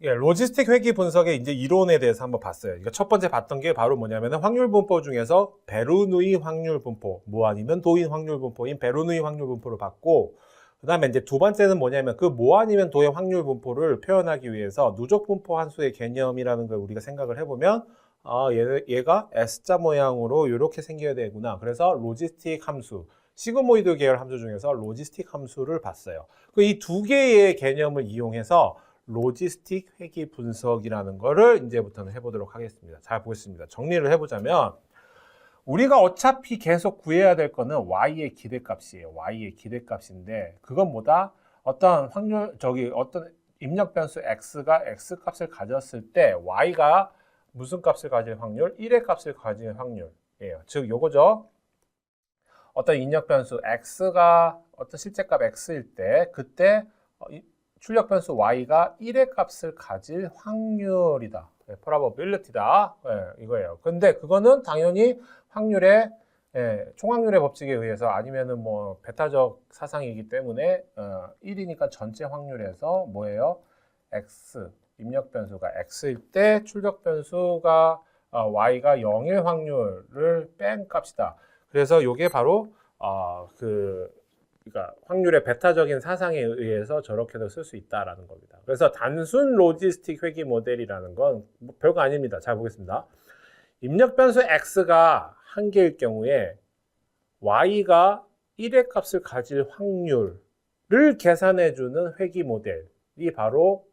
예, 로지스틱 회귀 분석의 이제 이론에 대해서 한번 봤어요. 그러니까 첫 번째 봤던 게 바로 뭐냐면은 확률 분포 중에서 베르누이 확률 분포, 뭐 아니면 도인 확률 분포인 베르누이 확률 분포를 봤고, 그다음에 이제 두 번째는 뭐냐면 그 뭐 아니면 도의 확률 분포를 표현하기 위해서 누적 분포 함수의 개념이라는 걸 우리가 생각을 해보면 얘가 S자 모양으로 이렇게 생겨야 되구나. 그래서 로지스틱 함수, 시그모이드 계열 함수 중에서 로지스틱 함수를 봤어요. 그 이 두 개의 개념을 이용해서 로지스틱 회귀 분석이라는 거를 이제부터는 해보도록 하겠습니다. 잘 보겠습니다. 정리를 해보자면 우리가 어차피 계속 구해야 될 거는 y의 기대값이에요. y의 기대값인데 그건 뭐다? 어떤 확률 어떤 입력 변수 x가 x 값을 가졌을 때 y가 무슨 값을 가질 확률? 1의 값을 가질 확률이에요. 즉 요거죠. 어떤 입력 변수 x가 어떤 실제값 x일 때 그때 출력 변수 y가 1의 값을 가질 확률이다. probability다. 이거예요. 근데 그거는 당연히 확률의 총확률의 법칙에 의해서 아니면은 뭐 베타적 사상이기 때문에 1이니까 전체 확률에서 뭐예요? x 입력 변수가 x일 때 출력 변수가 y가 0일 확률을 뺀 값이다. 그래서 이게 바로 그러니까 확률의 베타적인 사상에 의해서 저렇게도 쓸 수 있다라는 겁니다. 그래서 단순 로지스틱 회귀 모델이라는 건뭐 별거 아닙니다. 잘 보겠습니다. 입력 변수 x가 한 개일 경우에 y가 1의 값을 가질 확률을 계산해주는 회귀 모델이 바로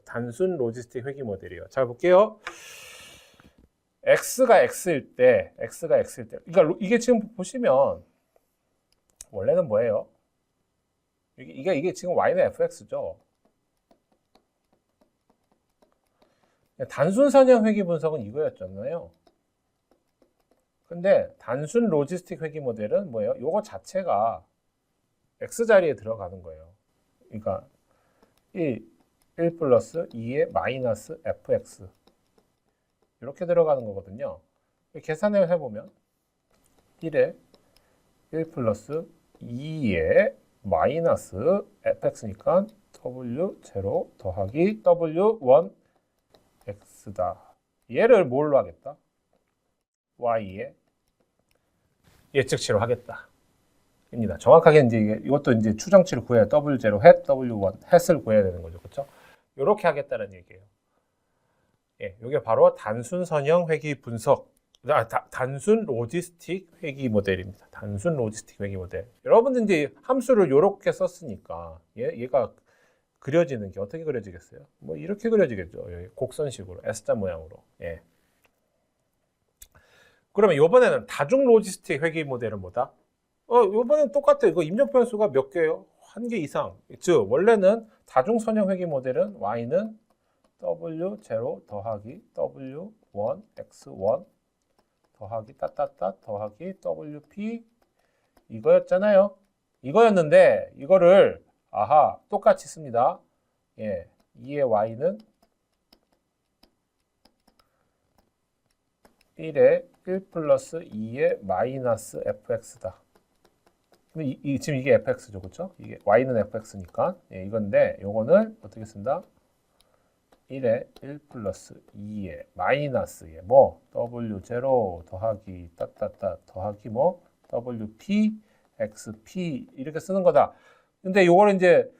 단순 로지스틱 회귀 모델이에요. 잘 볼게요. x가 x일 때, 그러니까 이게 지금 보시면 원래는 뭐예요? 이게 지금 y는 fx죠. 단순 선형 회귀 분석은 이거였잖아요. 근데 단순 로지스틱 회귀 모델은 뭐예요? 요거 자체가 x 자리에 들어가는 거예요. 그러니까 1 플러스 2의 마이너스 fx 이렇게 들어가는 거거든요. 계산을 해보면 1의 1 플러스 2의 마이너스 fx니까 w0 더하기 w1x다. 얘를 뭘로 하겠다? y의 예측치로 하겠다. 입니다. 정확하게 이제 이것도 이제 추정치를 구해야 w0 hat, w1 hat을 구해야 되는 거죠. 그렇죠? 이렇게 하겠다는 얘기예요. 예, 이게 바로 단순 선형 회귀 분석, 단순 로지스틱 회귀 모델입니다. 단순 로지스틱 회귀 모델. 여러분들 이제 함수를 이렇게 썼으니까 얘가 그려지는 게 어떻게 그려지겠어요? 뭐 이렇게 그려지겠죠. 곡선식으로 S자 모양으로. 예. 그러면 이번에는 다중 로지스틱 회귀 모델은 뭐다? 이번엔 똑같아. 이거 입력 변수가 몇 개예요? 한 개 이상. 즉 원래는 다중 선형 회귀 모델은 y는 w0 더하기 w1 x1 더하기 따따따 더하기 wp 이거였잖아요. 이거였는데 이거를 똑같이 씁니다. 예, 2의 y는 1의 1 플러스 2의 마이너스 fx다. 근데 지금 이게 fx죠, 그렇죠? 이게 y는 fx니까 예, 이건데 요거는 어떻게 쓴다? 1의 1 플러스 2의 마이너스의 뭐 w0 더하기 따따따 더하기 뭐 wp xp 이렇게 쓰는 거다. 근데 요거는 이제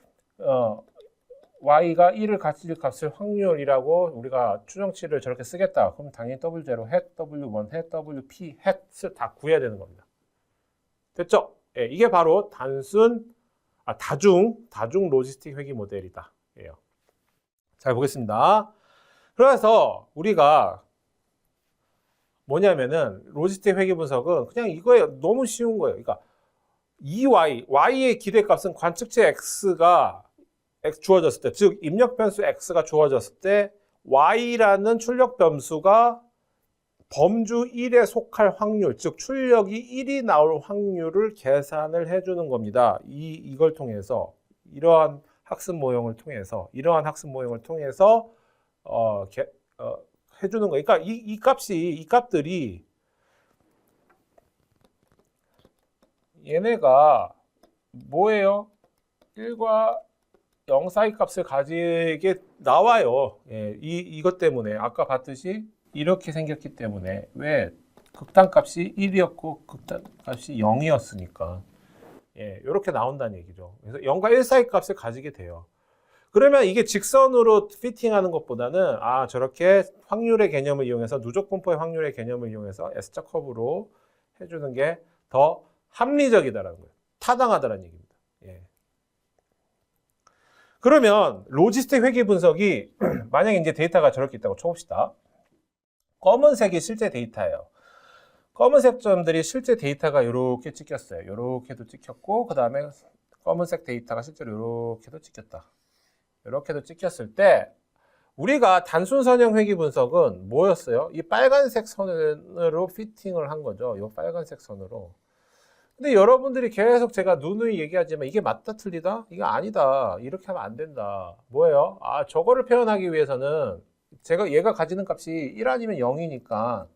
y가 1을 가질 값을 확률이라고 우리가 추정치를 저렇게 쓰겠다. 그럼 당연히 w0 hat, w1 hat, wp hat을 다 구해야 되는 겁니다. 됐죠? 예, 이게 바로 다중 로지스틱 회귀 모델이다. 예요. 잘 보겠습니다. 그래서 우리가 뭐냐면은 로지스틱 회귀 분석은 그냥 이거에 너무 쉬운 거예요. 그러니까 y의 기대값은 관측체 x가 주어졌을 때, 즉 입력 변수 x가 주어졌을 때 y라는 출력 변수가 범주 1에 속할 확률, 즉 출력이 1이 나올 확률을 계산을 해주는 겁니다. 이걸 통해서 이러한 학습 모형을 통해서 해주는 거예요. 그러니까 이 값들이 얘네가 뭐예요? 1과 0 사이 값을 가지게 나와요. 예, 이것 때문에 아까 봤듯이 이렇게 생겼기 때문에 왜 극단값이 1이었고 극단값이 0이었으니까 예, 이렇게 나온다는 얘기죠. 그래서 0과 1 사이 값을 가지게 돼요. 그러면 이게 직선으로 피팅하는 것보다는 저렇게 확률의 개념을 이용해서 누적 분포의 확률의 개념을 이용해서 S자 커브로 해주는 게 더 합리적이다라는 거예요. 타당하다라는 얘기입니다. 예. 그러면 로지스틱 회귀 분석이 만약에 이제 데이터가 저렇게 있다고 쳐봅시다. 검은색이 실제 데이터예요. 검은색 점들이 실제 데이터가 이렇게 찍혔어요. 이렇게도 찍혔고 그 다음에 검은색 데이터가 실제로 이렇게도 찍혔다. 이렇게도 찍혔을 때 우리가 단순 선형 회귀 분석은 뭐였어요? 이 빨간색 선으로 피팅을 한 거죠. 이 빨간색 선으로. 근데 여러분들이 계속 제가 누누이 얘기하지만 이게 맞다 틀리다? 이게 아니다. 이렇게 하면 안 된다. 뭐예요? 저거를 표현하기 위해서는 얘가 가지는 값이 1 아니면 0이니까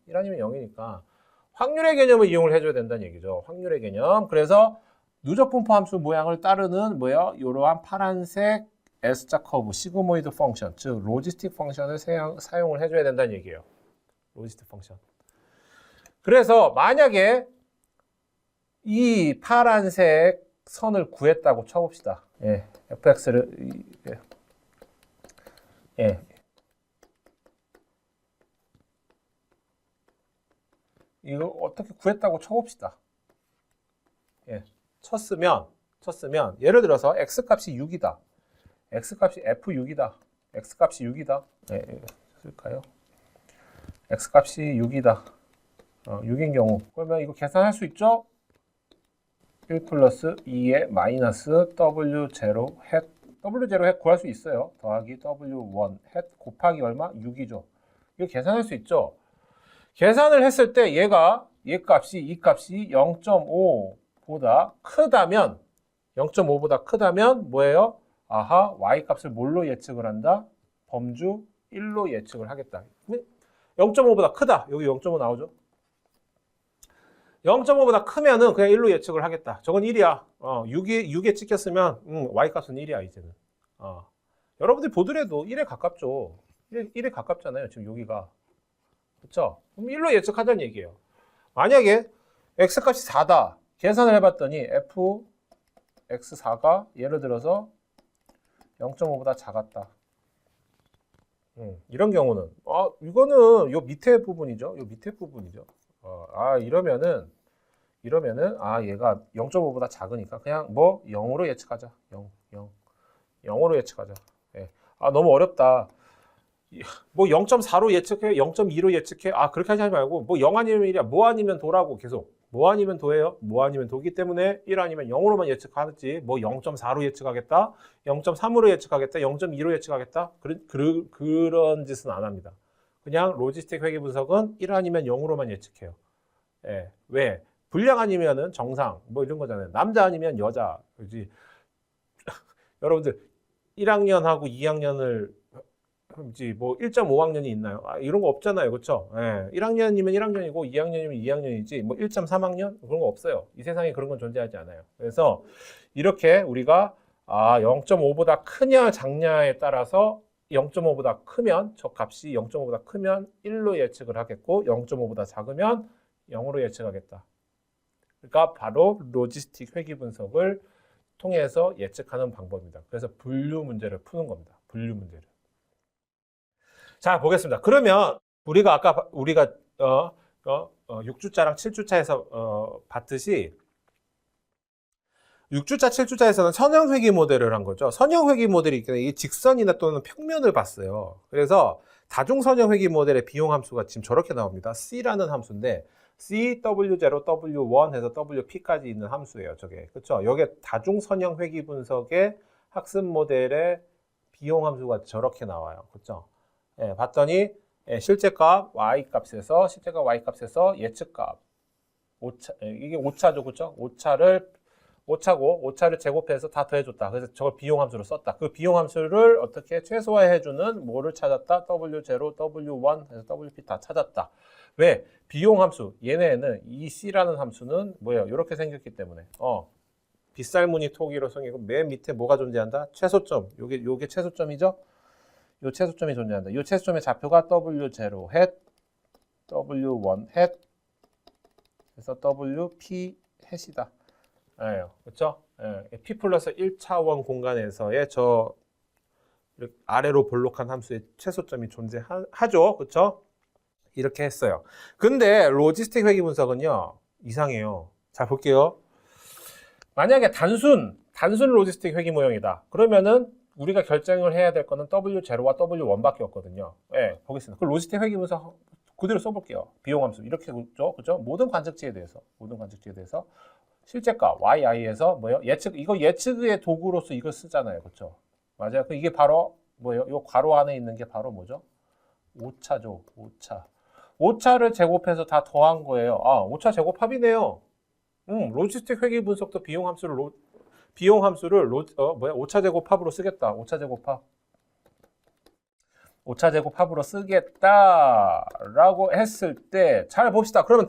확률의 개념을 이용을 해줘야 된다는 얘기죠. 확률의 개념. 그래서 누적 분포 함수 모양을 따르는 이러한 파란색 S자 커브, 시그모이드 펑션, 즉 로지스틱 펑션을 사용을 해줘야 된다는 얘기예요. 로지스틱 펑션. 그래서 만약에 이 파란색 선을 구했다고 쳐봅시다. 예, fx를 이거 어떻게 구했다고 쳐봅시다. 예, 쳤으면 예를 들어서 x값이 6이다. x값이 f6이다. x값이 6이다. 쓸까요? x값이 6이다. 6인 경우. 그러면 이거 계산할 수 있죠? 1 플러스 2의 마이너스 w0 헷. w0 헷 구할 수 있어요. 더하기 w1 헷 곱하기 얼마? 6이죠. 이거 계산할 수 있죠? 계산을 했을 때 이 값이 0.5보다 크다면 0.5보다 크다면 뭐예요? y 값을 뭘로 예측을 한다? 범주 1로 예측을 하겠다. 0.5보다 크다. 여기 0.5 나오죠? 0.5보다 크면은 그냥 1로 예측을 하겠다. 저건 1이야. 6에 찍혔으면 y 값은 1이야 이제는. 여러분들이 보더라도 1에 가깝죠. 1에 가깝잖아요. 지금 여기가. 그렇죠? 그럼 1로 예측하자는 얘기예요. 만약에 x값이 4다. 계산을 해봤더니 fx4가 예를 들어서 0.5보다 작았다. 이런 경우는 이거는 요 밑에 부분이죠. 이러면은 얘가 0.5보다 작으니까 그냥 0으로 예측하자. 0으로 예측하자. 예. 너무 어렵다. 0.4로 예측해, 0.2로 예측해. 그렇게 하지 말고 0 아니면 1이야. 뭐 아니면 도라고 계속. 뭐 아니면 도예요? 뭐 아니면 도기 때문에 1 아니면 0으로만 예측하지. 0.4로 예측하겠다. 0.3으로 예측하겠다. 0.2로 예측하겠다. 그런 짓은 안 합니다. 그냥 로지스틱 회귀 분석은 1 아니면 0으로만 예측해요. 예. 왜? 불량 아니면은 정상. 이런 거잖아요. 남자 아니면 여자. 그지? 여러분들 1학년하고 2학년을 1.5학년이 있나요? 이런 거 없잖아요. 그렇죠? 예. 1학년이면 1학년이고 2학년이면 2학년이지 1.3학년? 그런 거 없어요. 이 세상에 그런 건 존재하지 않아요. 그래서 이렇게 우리가 0.5보다 크냐 작냐에 따라서 0.5보다 크면 저 값이 0.5보다 크면 1로 예측을 하겠고 0.5보다 작으면 0으로 예측하겠다. 그러니까 바로 로지스틱 회귀 분석을 통해서 예측하는 방법입니다. 그래서 분류 문제를 푸는 겁니다. 분류 문제를. 자, 보겠습니다. 그러면 우리가 아까 6주차랑 7주차에서 봤듯이 6주차, 7주차에서는 선형 회귀 모델을 한 거죠. 선형 회귀 모델이 있기 이 직선이나 또는 평면을 봤어요. 그래서 다중 선형 회귀 모델의 비용 함수가 지금 저렇게 나옵니다. C라는 함수인데 C, W0, W1 해서 WP까지 있는 함수예요. 저게. 그렇죠? 여기에 다중 선형 회귀 분석의 학습 모델의 비용 함수가 저렇게 나와요. 그렇죠? 예, 봤더니 실제값 y값에서 예측값 이게 오차죠. 그렇죠? 오차를 제곱해서 다 더해줬다. 그래서 저걸 비용 함수로 썼다. 그 비용 함수를 어떻게 최소화해주는 뭐를 찾았다? W0, W1 해서 WP 다 찾았다. 왜? 비용 함수. 얘네는 이 C라는 함수는 뭐예요? 이렇게 생겼기 때문에 빗살무늬 토기로 생기고 맨 밑에 뭐가 존재한다? 최소점. 요게 최소점이죠? 요 최소점이 존재한다. 요 최소점의 좌표가 W0 hat, W1 hat, 그래서 WP hat이다. 예, 그렇죠? 예, P 플러스 1차원 공간에서의 저 아래로 볼록한 함수의 최소점이 존재하죠. 그렇죠? 이렇게 했어요. 근데 로지스틱 회귀 분석은요. 이상해요. 자, 볼게요. 만약에 단순 로지스틱 회귀 모형이다. 그러면은 우리가 결정을 해야 될 거는 W0와 W1밖에 없거든요. 예, 보겠습니다. 그 로지스틱 회귀 분석 그대로 써볼게요. 비용함수 이렇게 그죠? 모든 관측지에 대해서 실제가 yi에서 뭐요? 예측의 도구로서 이걸 쓰잖아요. 그렇죠? 맞아요. 이게 바로 뭐예요? 요 괄호 안에 있는 게 바로 뭐죠? 오차죠. 오차를 제곱해서 다 더한 거예요. 아, 오차 제곱합이네요. 로지스틱 회귀 분석도 오차 제곱합으로 쓰겠다. 오차 제곱합으로 쓰겠다라고 했을 때 잘 봅시다. 그러면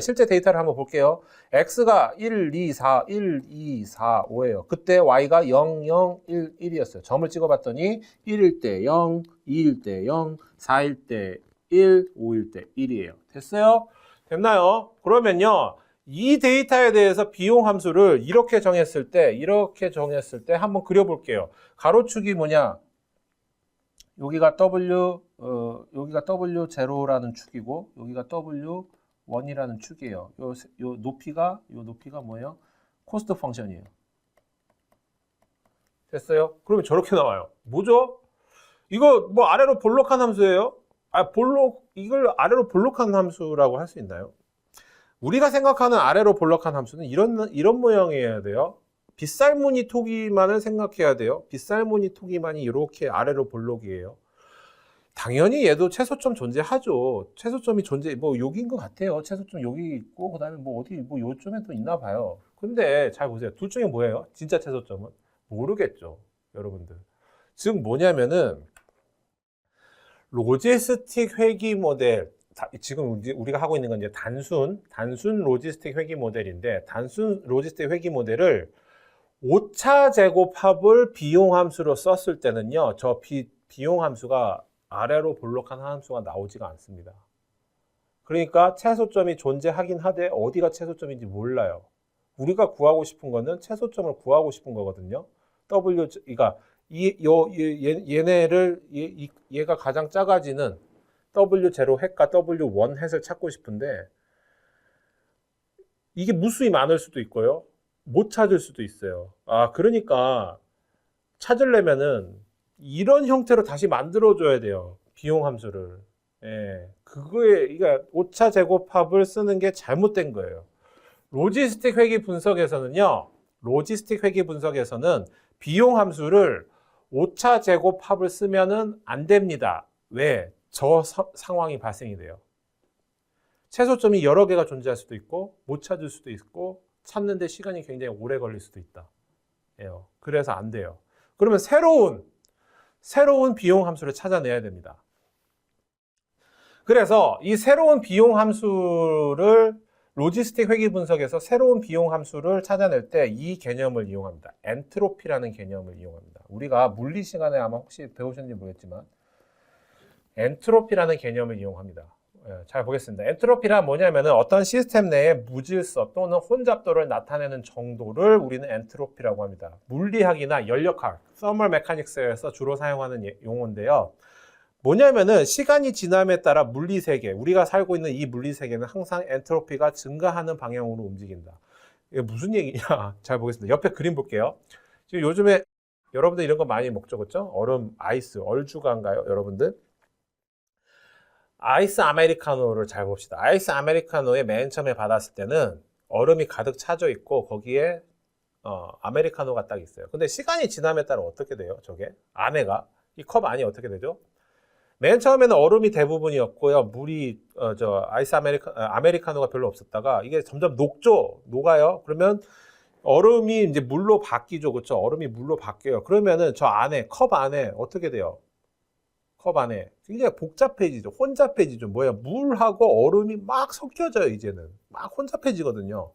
실제 데이터를 한번 볼게요. x가 1, 2, 4, 5예요. 그때 y가 0, 0, 1, 1이었어요. 점을 찍어봤더니 1일 때 0, 2일 때 0, 4일 때 1, 5일 때 1이에요. 됐어요? 됐나요? 그러면요. 이 데이터에 대해서 비용 함수를 이렇게 정했을 때 한번 그려볼게요. 가로축이 뭐냐? 여기가 W0라는 축이고 여기가 W1이라는 축이에요. 요 높이가 뭐예요? 코스트 펑션이에요. 됐어요? 그러면 저렇게 나와요. 뭐죠? 이거 뭐 아래로 볼록한 함수예요? 이걸 아래로 볼록한 함수라고 할 수 있나요? 우리가 생각하는 아래로 볼록한 함수는 이런 모양이어야 돼요. 빗살무늬 토기만을 생각해야 돼요. 빗살무늬 토기만이 이렇게 아래로 볼록이에요. 당연히 얘도 최소점 존재하죠. 최소점이 여기인 것 같아요. 최소점 여기 있고, 그 다음에 요쯤에 또 있나 봐요. 근데 잘 보세요. 둘 중에 뭐예요? 진짜 최소점은? 모르겠죠. 여러분들. 즉 뭐냐면은, 로지스틱 회귀 모델, 지금 우리가 하고 있는 건 이제 단순 로지스틱 회귀 모델인데, 단순 로지스틱 회귀 모델을 오차 제곱합을 비용 함수로 썼을 때는요, 저 비용 함수가 아래로 볼록한 함수가 나오지가 않습니다. 그러니까 최소점이 존재하긴 하되 어디가 최소점인지 몰라요. 우리가 구하고 싶은 거는 최소점을 구하고 싶은 거거든요. 그러니까 얘가 가장 작아지는 W0 햇과 W1 햇을 찾고 싶은데 이게 무수히 많을 수도 있고요. 못 찾을 수도 있어요. 그러니까 찾으려면은 이런 형태로 다시 만들어줘야 돼요. 비용 함수를. 예, 그러니까 오차 제곱합을 쓰는 게 잘못된 거예요. 로지스틱 회귀 분석에서는 비용 함수를 오차 제곱합을 쓰면은 안 됩니다. 왜? 저 상황이 발생이 돼요. 최소점이 여러 개가 존재할 수도 있고 못 찾을 수도 있고 찾는데 시간이 굉장히 오래 걸릴 수도 있다. 그래서 안 돼요. 그러면 새로운 비용 함수를 찾아내야 됩니다. 그래서 이 새로운 비용 함수를 로지스틱 회귀 분석에서 새로운 비용 함수를 찾아낼 때 이 개념을 이용합니다. 엔트로피라는 개념을 이용합니다. 우리가 물리 시간에 아마 혹시 배우셨는지 모르겠지만 엔트로피라는 개념을 이용합니다. 잘 보겠습니다. 엔트로피란 뭐냐면은 어떤 시스템 내에 무질서 또는 혼잡도를 나타내는 정도를 우리는 엔트로피라고 합니다. 물리학이나 연력학, 서멀 메카닉스에서 주로 사용하는 용어인데요. 뭐냐면은 시간이 지남에 따라 물리 세계, 우리가 살고 있는 이 물리 세계는 항상 엔트로피가 증가하는 방향으로 움직인다. 이게 무슨 얘기냐? 잘 보겠습니다. 옆에 그림 볼게요. 지금 요즘에 여러분들 이런 거 많이 먹죠, 그렇죠? 얼음, 아이스, 얼주가인가요, 여러분들? 아이스 아메리카노를 잘 봅시다. 아이스 아메리카노에 맨 처음에 받았을 때는 얼음이 가득 차져 있고 거기에 아메리카노가 딱 있어요. 근데 시간이 지남에 따라 어떻게 돼요? 저게 안에가 이 컵 안이 어떻게 되죠? 맨 처음에는 얼음이 대부분이었고요. 물이 아이스 아메리카노가 별로 없었다가 이게 점점 녹아요. 그러면 얼음이 이제 물로 바뀌죠, 그렇죠? 얼음이 물로 바뀌어요. 그러면은 저 안에 컵 안에 어떻게 돼요? 컵 안에 굉장히 복잡해지죠. 혼잡해지죠. 물하고 얼음이 막 섞여져요. 이제는 막 혼잡해지거든요.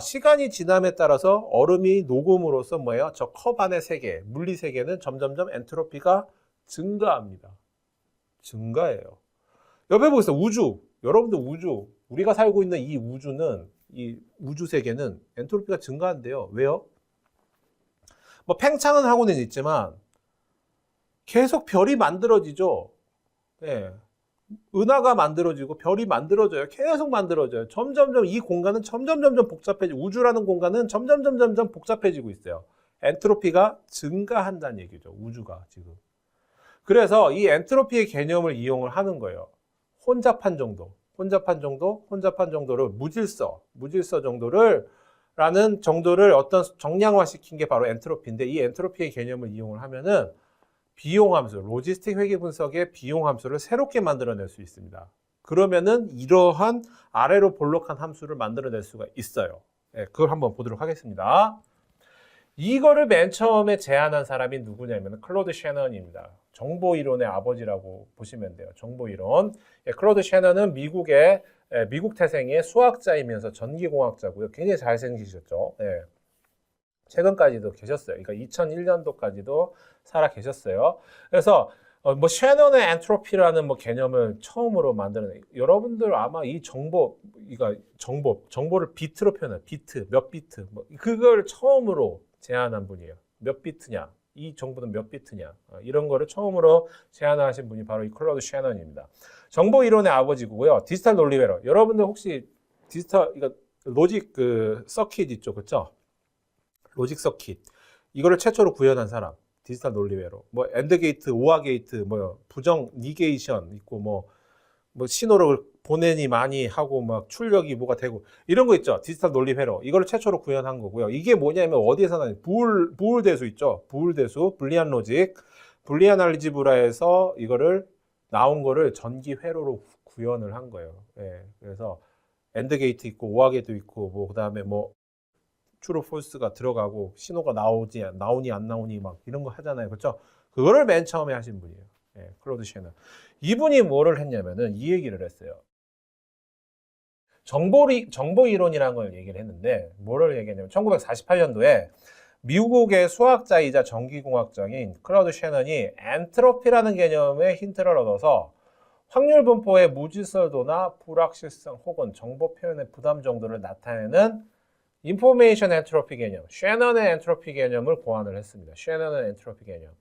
시간이 지남에 따라서 얼음이 녹음으로써 뭐예요? 저 컵 안의 세계, 물리 세계는 점점점 엔트로피가 증가합니다. 증가해요. 옆에 보세요. 우주. 여러분들 우주. 우리가 살고 있는 이 우주는, 이 우주 세계는 엔트로피가 증가한대요. 왜요? 뭐 팽창은 하고는 있지만 계속 별이 만들어지죠. 예. 은하가 만들어지고 별이 만들어져요. 계속 만들어져요. 점점점 이 공간은 점점점점 복잡해지고, 우주라는 공간은 점점점점 복잡해지고 있어요. 엔트로피가 증가한다는 얘기죠. 우주가 지금. 그래서 이 엔트로피의 개념을 이용을 하는 거예요. 혼잡한 정도를 무질서 정도를 어떤 정량화시킨 게 바로 엔트로피인데, 이 엔트로피의 개념을 이용을 하면은 비용함수, 로지스틱 회계 분석의 비용함수를 새롭게 만들어낼 수 있습니다. 그러면은 이러한 아래로 볼록한 함수를 만들어낼 수가 있어요. 네, 그걸 한번 보도록 하겠습니다. 이거를 맨 처음에 제안한 사람이 누구냐면 클로드 셰넌입니다. 정보이론의 아버지라고 보시면 돼요. 정보이론. 클로드 셰넌은 미국 태생의 수학자이면서 전기공학자고요. 굉장히 잘생기셨죠. 네. 최근까지도 계셨어요. 그러니까 2001년도까지도 살아 계셨어요. 그래서 뭐 셰넌의 엔트로피라는 뭐 개념을 처음으로 만드는, 여러분들 아마 이 정보를 비트로 표현해요. 몇 비트, 뭐 그걸 처음으로 제안한 분이에요. 몇 비트냐? 이 정보는 몇 비트냐? 이런 거를 처음으로 제안하신 분이 바로 이 클로드 셰넌입니다. 정보 이론의 아버지고요. 디지털 논리회로. 여러분들 혹시 이거 로직 서킷 있죠, 그렇죠? 로직 서킷. 이거를 최초로 구현한 사람. 디지털 논리회로. 뭐 엔드 게이트, 오아 게이트, 뭐 부정 니게이션 있고 뭐 신호를 보내니 많이 하고 막 출력이 뭐가 되고 이런 거 있죠. 디지털 논리회로. 이거를 최초로 구현한 거고요. 이게 뭐냐면 어디에서 나냐? 부울 대수 있죠. 부울 대수, 불리안 로직, 불리안 알지브라에서 이거를 나온 거를 전기 회로로 구현을 한 거예요. 예. 그래서 엔드 게이트 있고 오아 게이트 있고 뭐 그다음에 뭐 트루 폴스가 들어가고 신호가 나오니 안 나오니 막 이런 거 하잖아요. 그렇죠? 그거를 맨 처음에 하신 분이에요. 예, 클로드 셰넌. 이분이 뭐를 했냐면은 이 얘기를 했어요. 정보 이론이라는 걸 얘기를 했는데 뭐를 얘기했냐면 1948년도에 미국의 수학자이자 전기공학자인 클로드 셰넌이 엔트로피라는 개념의 힌트를 얻어서 확률 분포의 무질서도나 불확실성 혹은 정보 표현의 부담 정도를 나타내는 인포메이션 엔트로피 개념, 셰넌의 엔트로피 개념을 고안을 했습니다. 셰넌의 엔트로피 개념.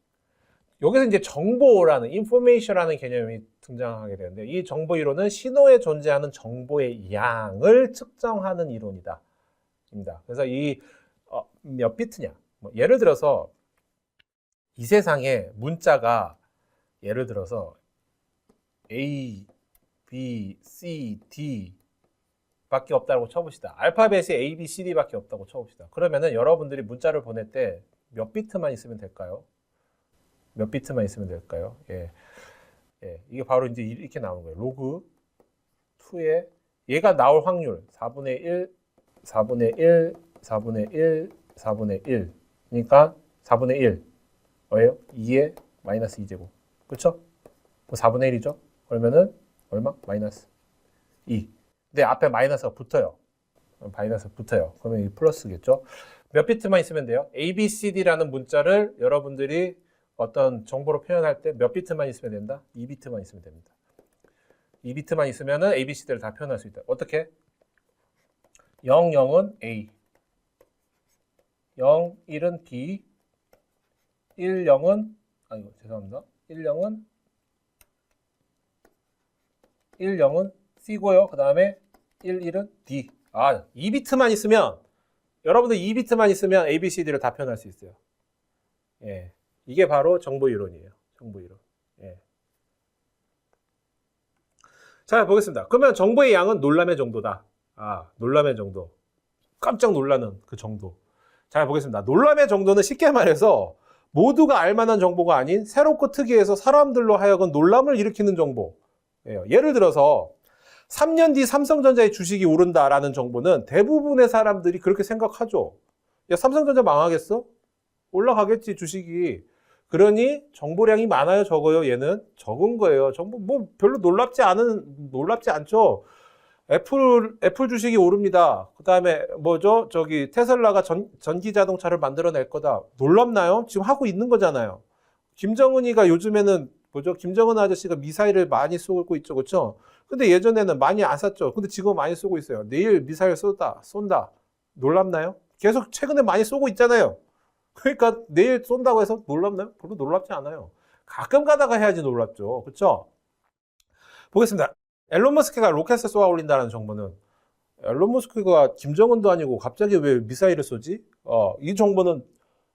여기서 이제 정보라는, 인포메이션이라는 개념이 등장하게 되는데, 이 정보 이론은 신호에 존재하는 정보의 양을 측정하는 이론이다. 입니다. 그래서 몇 비트냐? 뭐 예를 들어서 이 세상에 문자가 예를 들어서 A, B, C, D 밖에 없다고 쳐봅시다. 알파벳이 A, B, C, D 밖에 없다고 쳐봅시다. 그러면은 여러분들이 문자를 보낼 때 몇 비트만 있으면 될까요? 몇 비트만 있으면 될까요? 예. 이게 바로 이제 이렇게 나오는 거예요. 로그 2에 얘가 나올 확률 4분의 1, 4분의 1, 4분의 1, 4분의 1. 그러니까 4분의 1. 뭐예요? 2에 마이너스 2제곱. 그렇죠? 4분의 1이죠? 그러면은 얼마? 마이너스 2. 근데 앞에 마이너스가 붙어요. 그러면 이 플러스겠죠? 몇 비트만 있으면 돼요? A, B, C, D라는 문자를 여러분들이 어떤 정보로 표현할 때 몇 비트만 있으면 된다? 2비트만 있으면 됩니다. 2비트만 있으면은 A, B, C, D를 다 표현할 수 있다. 어떻게? 0, 0은 A, 0, 1은 B, 1, 0은 죄송합니다. 1, 0은 C고요. 그 다음에 1, 1은 D. 2비트만 있으면 여러분들 2비트만 있으면 A, B, C, D를 다 표현할 수 있어요. 예. 이게 바로 정보 이론이에요. 정보 이론. 예. 자, 보겠습니다. 그러면 정보의 양은 놀람의 정도다. 놀람의 정도. 깜짝 놀라는 그 정도. 자, 보겠습니다. 놀람의 정도는 쉽게 말해서 모두가 알만한 정보가 아닌 새롭고 특이해서 사람들로 하여금 놀람을 일으키는 정보예요. 예를 들어서 3년 뒤 삼성전자의 주식이 오른다라는 정보는 대부분의 사람들이 그렇게 생각하죠. 야, 삼성전자 망하겠어? 올라가겠지, 주식이. 그러니 정보량이 많아요, 적어요? 얘는 적은 거예요. 정보 별로 놀랍지 않죠. 애플 주식이 오릅니다. 그 다음에 뭐죠? 저기 테슬라가 전기 자동차를 만들어낼 거다. 놀랍나요? 지금 하고 있는 거잖아요. 김정은이가 요즘에는 뭐죠? 김정은 아저씨가 미사일을 많이 쏘고 있죠. 그렇죠? 근데 예전에는 많이 안 쐈죠. 근데 지금 많이 쏘고 있어요. 내일 미사일 쏜다. 놀랍나요? 계속 최근에 많이 쏘고 있잖아요. 그러니까 내일 쏜다고 해서 놀랍나요? 별로 놀랍지 않아요. 가끔 가다가 해야지 놀랍죠. 그렇죠? 보겠습니다. 앨런 머스크가 로켓을 쏘아 올린다는 정보는 앨런 머스크가 김정은도 아니고 갑자기 왜 미사일을 쏘지? 이 정보는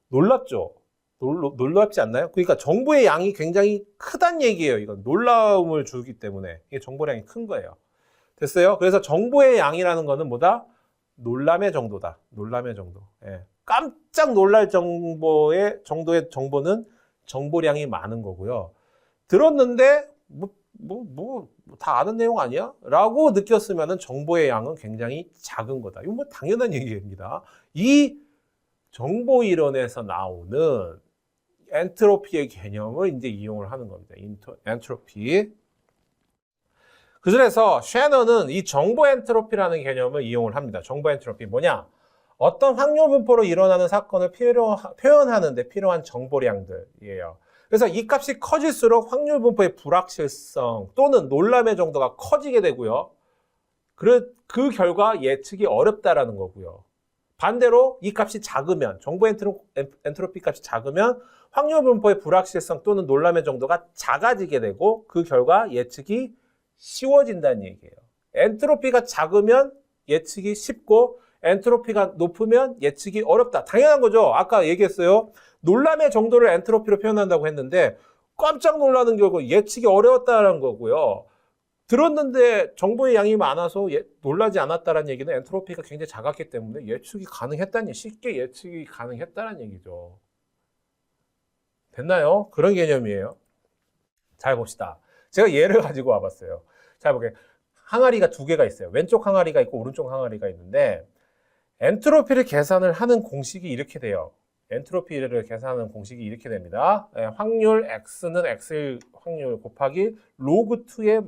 놀랍죠. 놀랍지 않나요? 그러니까 정보의 양이 굉장히 크단 얘기예요. 이건 놀라움을 주기 때문에 이게 정보량이 큰 거예요. 됐어요? 그래서 정보의 양이라는 거는 뭐다? 놀람의 정도다. 놀람의 정도. 예. 깜짝 놀랄 정도의 정보는 정보량이 많은 거고요. 들었는데 다 아는 내용 아니야? 라고 느꼈으면 정보의 양은 굉장히 작은 거다. 이건 뭐 당연한 얘기입니다. 이 정보 이론에서 나오는 엔트로피의 개념을 이제 이용을 하는 겁니다. 엔트로피. 그래서 셰너는 이 정보 엔트로피라는 개념을 이용을 합니다. 정보 엔트로피 뭐냐? 어떤 확률 분포로 일어나는 사건을 표현하는 데 필요한 정보량들이에요. 그래서 이 값이 커질수록 확률 분포의 불확실성 또는 놀람의 정도가 커지게 되고요. 그 결과 예측이 어렵다라는 거고요. 반대로 이 값이 작으면, 정보 엔트로피 값이 작으면 확률 분포의 불확실성 또는 놀람의 정도가 작아지게 되고 그 결과 예측이 쉬워진다는 얘기예요. 엔트로피가 작으면 예측이 쉽고 엔트로피가 높으면 예측이 어렵다. 당연한 거죠. 아까 얘기했어요. 놀람의 정도를 엔트로피로 표현한다고 했는데 깜짝 놀라는 결과 예측이 어려웠다는 거고요. 들었는데 정보의 양이 많아서 놀라지 않았다는 얘기는 엔트로피가 굉장히 작았기 때문에 쉽게 예측이 가능했다는 얘기죠. 됐나요? 그런 개념이에요. 잘 봅시다. 제가 예를 가지고 와봤어요. 잘 보게. 항아리가 두 개가 있어요. 왼쪽 항아리가 있고 오른쪽 항아리가 있는데 엔트로피를 계산을 하는 공식이 이렇게 돼요. 엔트로피를 계산하는 공식이 이렇게 됩니다. 확률 x는 x일 확률 곱하기 로그2의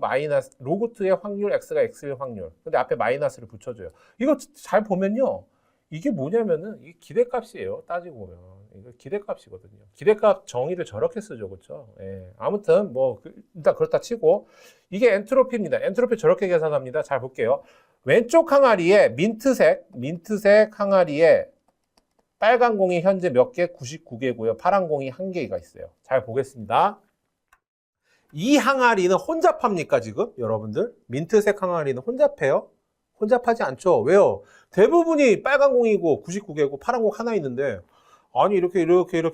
확률 x가 x일 확률. 근데 앞에 마이너스를 붙여줘요. 이거 잘 보면요. 이게 뭐냐면은 이 기대값이에요. 따지고 보면. 이거 기대값이거든요. 기대값 정의를 저렇게 쓰죠. 그렇죠? 예. 아무튼 일단 그렇다 치고 이게 엔트로피입니다. 엔트로피 저렇게 계산합니다. 잘 볼게요. 왼쪽 항아리에 민트색 항아리에 빨간 공이 현재 몇 개? 99개고요. 파란 공이 1개가 있어요. 잘 보겠습니다. 이 항아리는 혼잡합니까 지금? 여러분들? 민트색 항아리는 혼잡해요? 혼잡하지 않죠? 왜요? 대부분이 빨간 공이고 99개고 파란 공 하나 있는데 아니 이렇게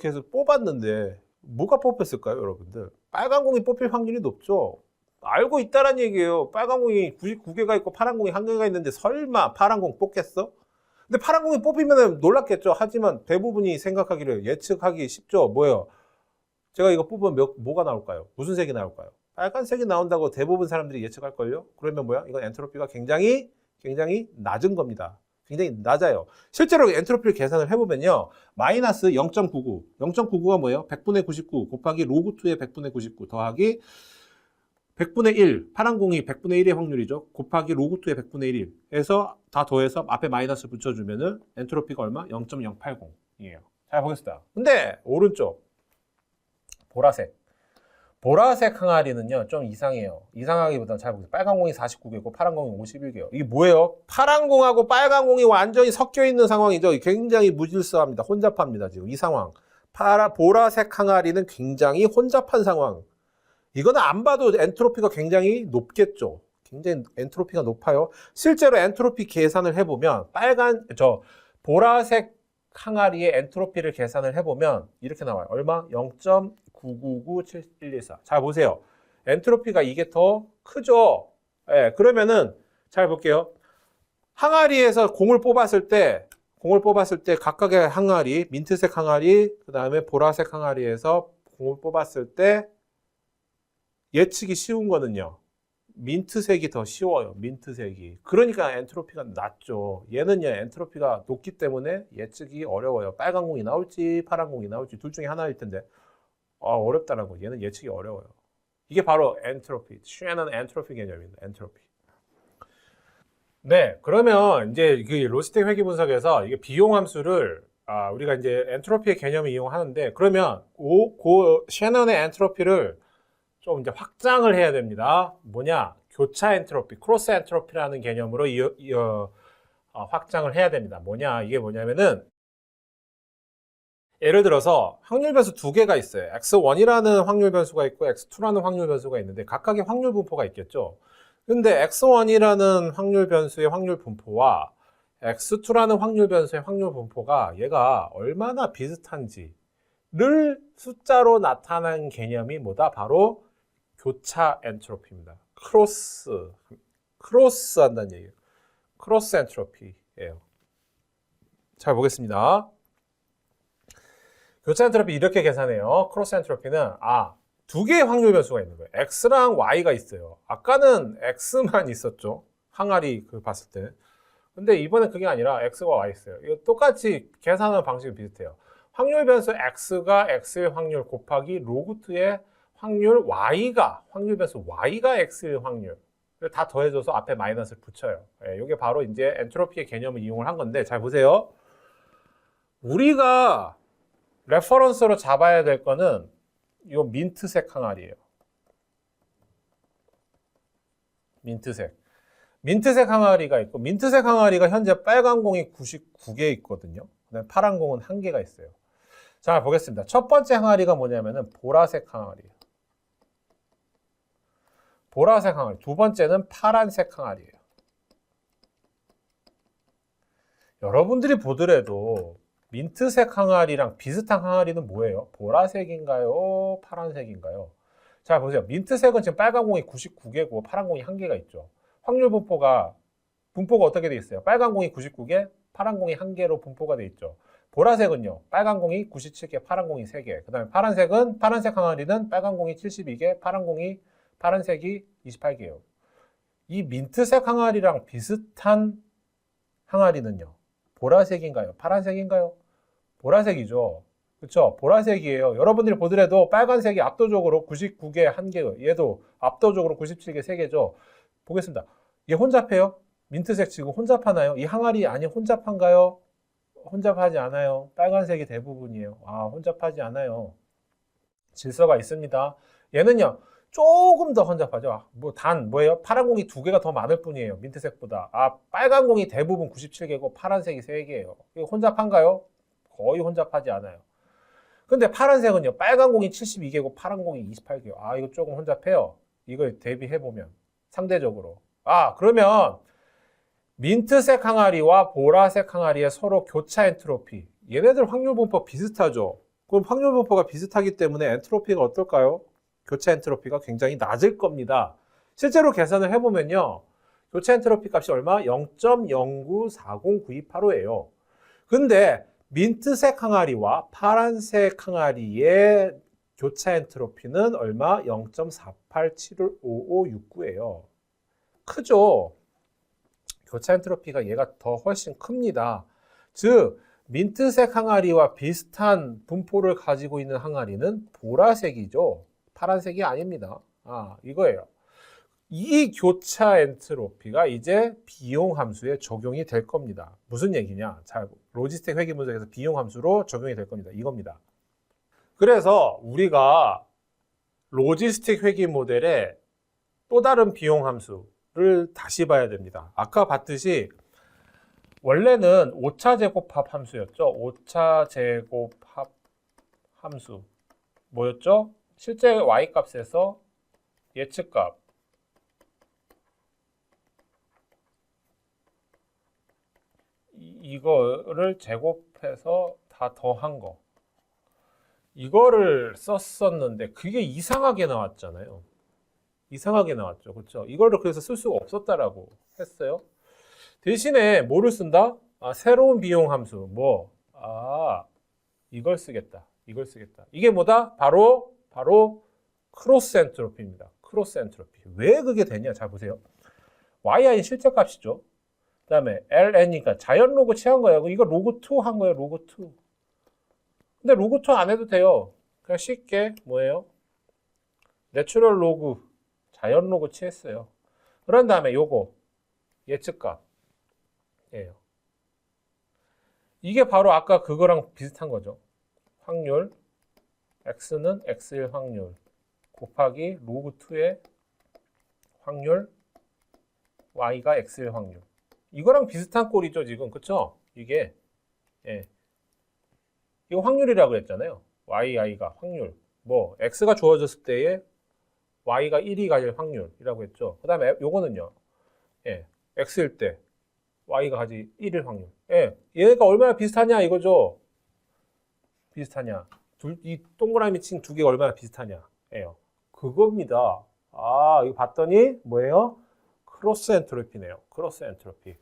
해서 뽑았는데 뭐가 뽑혔을까요 여러분들? 빨간 공이 뽑힐 확률이 높죠? 알고 있다란 얘기예요. 빨간 공이 99개가 있고 파란 공이 1개가 있는데 설마 파란 공 뽑겠어? 근데 파란 공이 뽑히면 놀랐겠죠. 하지만 대부분이 생각하기를 예측하기 쉽죠. 뭐예요? 제가 이거 뽑으면 뭐가 나올까요? 무슨 색이 나올까요? 빨간색이 나온다고 대부분 사람들이 예측할걸요? 그러면 뭐야? 이건 엔트로피가 굉장히 낮은 겁니다. 굉장히 낮아요. 실제로 엔트로피를 계산을 해보면요. 마이너스 0.99. 0.99가 뭐예요? 100분의 99 곱하기 로그2의 100분의 99 더하기 100분의 1, 파란 공이 100분의 1의 확률이죠. 곱하기 로그2의 100분의 1 해서 다 더해서 앞에 마이너스 붙여주면은 엔트로피가 얼마? 0.080이에요. 잘 보겠습니다. 근데 오른쪽 보라색 항아리는요 좀 이상해요. 이상하기보다는 잘 보세요. 빨간 공이 49개고 파란 공이 51개요. 이게 뭐예요? 파란 공하고 빨간 공이 완전히 섞여 있는 상황이죠. 굉장히 무질서합니다. 혼잡합니다. 지금 이 상황. 보라색 항아리는 굉장히 혼잡한 상황. 이거는 안 봐도 엔트로피가 굉장히 높겠죠. 굉장히 엔트로피가 높아요. 실제로 엔트로피 계산을 해보면 보라색 항아리의 엔트로피를 계산을 해보면 이렇게 나와요. 얼마? 0.999714. 잘 보세요. 엔트로피가 이게 더 크죠? 예, 그러면은 잘 볼게요. 항아리에서 공을 뽑았을 때 각각의 항아리, 민트색 항아리, 그 다음에 보라색 항아리에서 공을 뽑았을 때 예측이 쉬운 거는요. 민트색이 더 쉬워요. 민트색이. 그러니까 엔트로피가 낮죠. 얘는요. 엔트로피가 높기 때문에 예측이 어려워요. 빨간 공이 나올지 파란 공이 나올지 둘 중에 하나일 텐데 어렵다는 거. 얘는 예측이 어려워요. 이게 바로 엔트로피. 쉐넌 엔트로피 개념입니다. 엔트로피. 네, 그러면 이제 그 로지스틱 회귀 분석에서 이게 비용 함수를 우리가 이제 엔트로피의 개념을 이용하는데 그러면 그 셰넌의 엔트로피를 좀 이제 확장을 해야 됩니다. 뭐냐? 교차 엔트로피, 크로스 엔트로피라는 개념으로 확장을 해야 됩니다. 뭐냐? 이게 뭐냐면은 예를 들어서 확률 변수 두 개가 있어요. x1이라는 확률 변수가 있고 x2라는 확률 변수가 있는데 각각의 확률 분포가 있겠죠. 근데 x1이라는 확률 변수의 확률 분포와 x2라는 확률 변수의 확률 분포가 얘가 얼마나 비슷한지를 숫자로 나타낸 개념이 뭐다? 바로 교차 엔트로피입니다. 크로스 한다는 얘기예요. 크로스 엔트로피예요. 잘 보겠습니다. 교차 엔트로피 이렇게 계산해요. 크로스 엔트로피는 두 개의 확률 변수가 있는 거예요. x랑 y가 있어요. 아까는 x만 있었죠. 항아리 봤을 때. 근데 이번엔 그게 아니라 x가 y 있어요. 이거 똑같이 계산하는 방식이 비슷해요. 확률 변수 x가 x의 확률 곱하기 로그2의 확률 y가 확률 변수 y가 x의 확률. 다 더해줘서 앞에 마이너스를 붙여요. 이게 바로 이제 엔트로피의 개념을 이용을 한 건데 잘 보세요. 우리가 레퍼런스로 잡아야 될 거는 이 민트색 항아리예요. 민트색 항아리가 있고 민트색 항아리가 현재 빨간 공이 99개 있거든요. 그다음에 파란 공은 1개가 있어요. 자, 보겠습니다. 첫 번째 항아리가 뭐냐면은 보라색 항아리예요. 보라색 항아리. 두 번째는 파란색 항아리예요. 여러분들이 보더라도 민트색 항아리랑 비슷한 항아리는 뭐예요? 보라색인가요? 파란색인가요? 자, 보세요. 민트색은 지금 빨간 공이 99개고 파란 공이 1개가 있죠. 확률 분포가 어떻게 돼 있어요? 빨간 공이 99개, 파란 공이 1개로 분포가 돼 있죠. 보라색은요. 빨간 공이 97개, 파란 공이 3개. 그 다음에 파란색 항아리는 빨간 공이 72개, 파란색이 28개예요. 이 민트색 항아리랑 비슷한 항아리는요. 보라색인가요? 파란색인가요? 보라색이죠. 그렇죠? 보라색이에요. 여러분들이 보더라도 빨간색이 압도적으로 99개 1개, 얘도 압도적으로 97개 3개죠. 보겠습니다. 얘 혼잡해요? 민트색 지금 혼잡하나요? 이 항아리 아니 혼잡한가요? 혼잡하지 않아요. 빨간색이 대부분이에요. 혼잡하지 않아요. 질서가 있습니다. 얘는요. 조금 더 혼잡하죠. 뭐예요? 파란 공이 2개가 더 많을 뿐이에요. 민트색보다. 빨간 공이 대부분 97개고 파란색이 3개예요. 이거 혼잡한가요? 거의 혼잡하지 않아요. 근데 파란색은요. 빨간 공이 72개고 파란 공이 28개요. 이거 조금 혼잡해요. 이걸 대비해보면 상대적으로. 그러면 민트색 항아리와 보라색 항아리의 서로 교차 엔트로피. 얘네들 확률 분포 비슷하죠. 그럼 확률 분포가 비슷하기 때문에 엔트로피가 어떨까요? 교차 엔트로피가 굉장히 낮을 겁니다. 실제로 계산을 해보면요. 교차 엔트로피 값이 얼마? 0.09409285예요. 근데 민트색 항아리와 파란색 항아리의 교차 엔트로피는 얼마? 0.48715569예요. 크죠? 교차 엔트로피가 얘가 더 훨씬 큽니다. 즉 민트색 항아리와 비슷한 분포를 가지고 있는 항아리는 보라색이죠. 파란색이 아닙니다. 이거예요. 이 교차 엔트로피가 이제 비용 함수에 적용이 될 겁니다. 무슨 얘기냐? 로지스틱 회귀 분석에서 비용 함수로 적용이 될 겁니다. 이겁니다. 그래서 우리가 로지스틱 회귀 모델의 또 다른 비용 함수를 다시 봐야 됩니다. 아까 봤듯이 원래는 오차 제곱합 함수였죠. 오차 제곱합 함수 뭐였죠? 실제 y값에서 예측값 이거를 제곱해서 다 더한 거 이거를 썼었는데 그게 이상하게 나왔잖아요. 이상하게 나왔죠. 그렇죠? 이거를 그래서 쓸 수가 없었다라고 했어요. 대신에 뭐를 쓴다? 새로운 비용 함수 이걸 쓰겠다. 이게 뭐다? 바로 크로스 엔트로피입니다. 크로스 엔트로피. 왜 그게 되냐? 잘 보세요. yi는 실제값이죠. 그 다음에 ln이니까 자연 로그 취한 거예요. 이거 로그2 한 거예요. 로그2. 근데 로그2 안 해도 돼요. 그냥 쉽게 뭐예요? 내추럴 로그, 자연 로그 취했어요. 그런 다음에 요거 예측값. 이게 바로 아까 그거랑 비슷한 거죠. 확률, x는 x일 확률 곱하기 로그 2의 확률, y가 x일 확률. 이거랑 비슷한 꼴이죠, 지금. 그쵸? 이게. 이거 확률이라고 했잖아요. yi가 확률. 뭐 x가 주어졌을 때에 y가 1이 가질 확률이라고 했죠. 그 다음에 요거는요. x일 때 y가 가질 1일 확률. 얘가 얼마나 비슷하냐 이거죠. 비슷하냐. 이 동그라미 친 두 개가 얼마나 비슷하냐. 그겁니다. 이거 봤더니 뭐예요? 크로스 엔트로피네요. 크로스 엔트로피.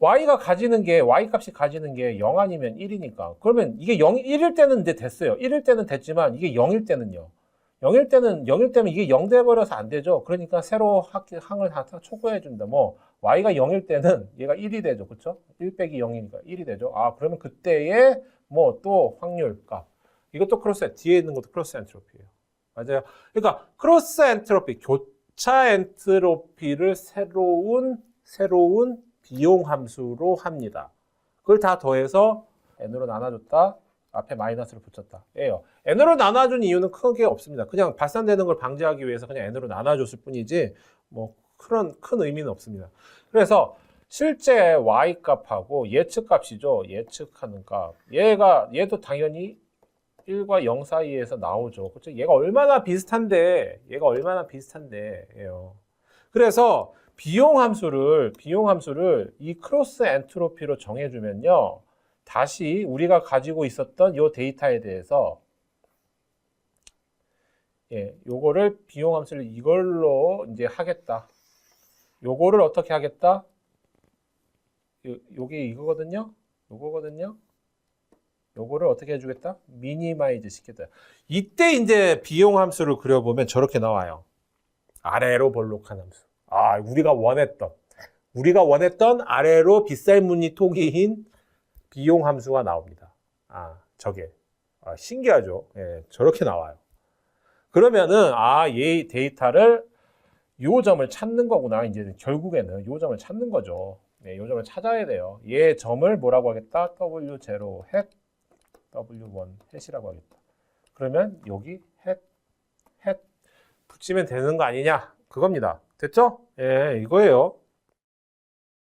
y가 가지는 게, y 값이 가지는 게 0 아니면 1이니까. 그러면 이게 1일 때는 이제 됐어요. 1일 때는 됐지만 이게 0일 때는요. 0일 때면 이게 0 돼버려서 안 되죠. 그러니까 새로 항을 다 초과해 준다. 뭐, y가 0일 때는 얘가 1이 되죠. 그쵸? 1 빼기 0이니까 1이 되죠. 그러면 그때의 뭐 또 확률 값. 이것도 뒤에 있는 것도 크로스 엔트로피예요. 맞아요. 그러니까 크로스 엔트로피, 교차 엔트로피를 새로운 비용 함수로 합니다. 그걸 다 더해서 n으로 나눠줬다. 앞에 마이너스를 붙였다. n으로 나눠준 이유는 크게 없습니다. 그냥 발산되는 걸 방지하기 위해서 그냥 n으로 나눠줬을 뿐이지 뭐 그런 큰 의미는 없습니다. 그래서 실제 y 값하고 예측 값이죠. 예측하는 값. 얘도 당연히 1과 0 사이에서 나오죠. 그렇죠? 얘가 얼마나 비슷한데. 그래서 비용 함수를 이 크로스 엔트로피로 정해주면요. 다시 우리가 가지고 있었던 이 데이터에 대해서 요거를 비용 함수를 이걸로 이제 하겠다. 요거를 어떻게 하겠다? 요게 이거거든요. 요거를 어떻게 해주겠다? 미니마이즈 시키다. 이때 이제 비용 함수를 그려보면 저렇게 나와요. 아래로 볼록한 함수. 우리가 원했던 아래로 빗살무늬 토기인 비용 함수가 나옵니다. 저게. 신기하죠? 저렇게 나와요. 그러면은, 얘 데이터를 요 점을 찾는 거구나. 이제 결국에는 요 점을 찾는 거죠. 요 점을 찾아야 돼요. 얘 점을 뭐라고 하겠다? W0 햇 W1 햇이라고 하겠다. 그러면 여기 햇 붙이면 되는 거 아니냐? 그겁니다. 됐죠? 이거예요.